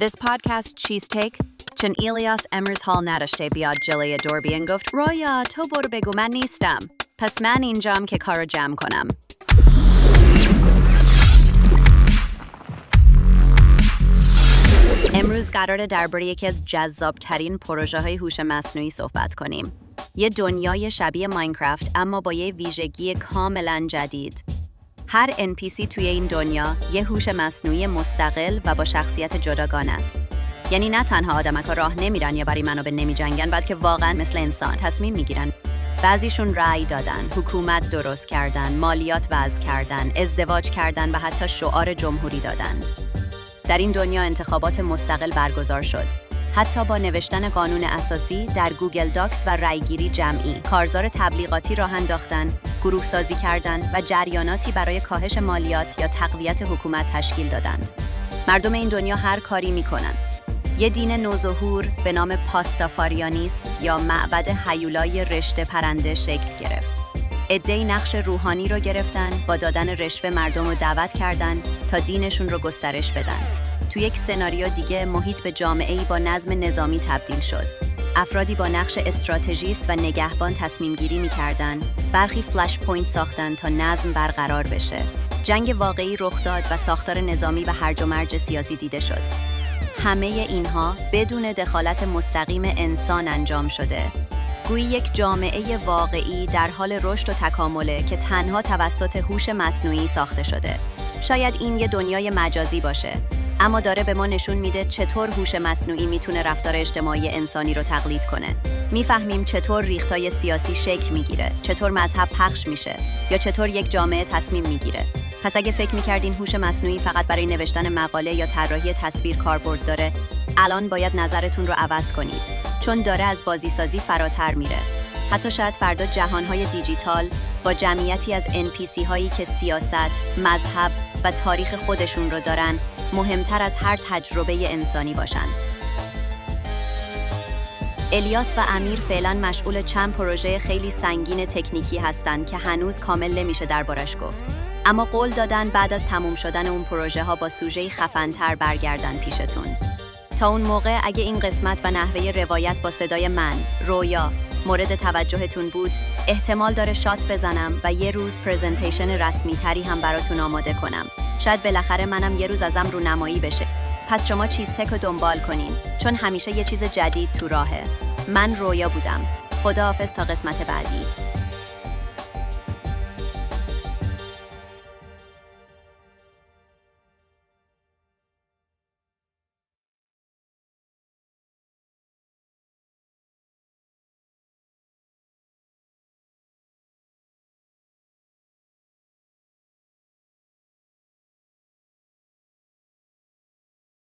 This podcast چیز تیک چون ایلیاس امروز حال نداشته بیاد جلوی دور بیان گفت رویا تو برو بگو من نیستم پس من اینجام که کارو جمع کنم. امروز قراره درباره یکی از جذاب‌ترین پروژه‌های هوش مصنوعی صحبت کنیم. یه دنیای شبیه ماینکرافت اما با یه ویژگی کاملاً جدید. هر NPC توی این دنیا یه هوش مصنوعی مستقل و با شخصیت جداگانه است. یعنی نه تنها آدمکا راه نمیرن یا برای منابع نمیجنگن، بلکه واقعاً مثل انسان تصمیم میگیرن. بعضیشون رأی دادن، حکومت درست کردن، مالیات وضع کردن، ازدواج کردن و حتی شعار جمهوری دادند. در این دنیا انتخابات مستقل برگزار شد. حتی با نوشتن قانون اساسی در گوگل داکس و رأیگیری جمعی، کارزار تبلیغاتی راه انداختن، گروه سازی کردند و جریاناتی برای کاهش مالیات یا تقویت حکومت تشکیل دادند. مردم این دنیا هر کاری میکنن. یه دین نوظهور به نام پاستافاریانیسم یا معبد هیولای رشته پرنده شکل گرفت. عده‌ای نقش روحانی رو گرفتن، با دادن رشوه مردم رو دعوت کردن تا دینشون رو گسترش بدن. تو یک سناریو دیگه محیط به جامعه‌ای با نظم نظامی تبدیل شد. افرادی با نقش استراتژیست و نگهبان تصمیم گیری می‌کردن، برخی فلش پوینت ساختن تا نظم برقرار بشه. جنگ واقعی رخ داد و ساختار نظامی و هرج و مرج سیاسی دیده شد. همه اینها بدون دخالت مستقیم انسان انجام شده. گویی یک جامعه واقعی در حال رشد و تکامله که تنها توسط هوش مصنوعی ساخته شده. شاید این یه دنیای مجازی باشه، اما داره به ما نشون میده چطور هوش مصنوعی میتونه رفتار اجتماعی انسانی رو تقلید کنه. میفهمیم چطور ریختای سیاسی شکل میگیره، چطور مذهب پخش میشه یا چطور یک جامعه تصمیم میگیره. پس اگه فکر میکردین هوش مصنوعی فقط برای نوشتن مقاله یا طراحی تصویر کاربرد داره، الان باید نظرتون رو عوض کنید، چون داره از بازیسازی فراتر میره. حتی شاید فردا جهانهای دیجیتال با جمعیتی از NPC هایی که سیاست، مذهب و تاریخ خودشون رو دارن مهمتر از هر تجربه انسانی باشن. الیاس و امیر فعلا مشغول چند پروژه خیلی سنگین تکنیکی هستن که هنوز کامل نمیشه دربارش گفت. اما قول دادن بعد از تموم شدن اون پروژه ها با سوژه‌ای خفن‌تر برگردن پیشتون. تا اون موقع اگه این قسمت و نحوه روایت با صدای من، رویا، مورد توجهتون بود، احتمال داره شات بزنم و یه روز پرزنتیشن رسمی تری هم براتون آماده کنم. شاید بالاخره منم یه روز ازم رونمایی بشه. پس شما چیز تک رو دنبال کنین، چون همیشه یه چیز جدید تو راهه. من رویا بودم. خداحافظ تا قسمت بعدی.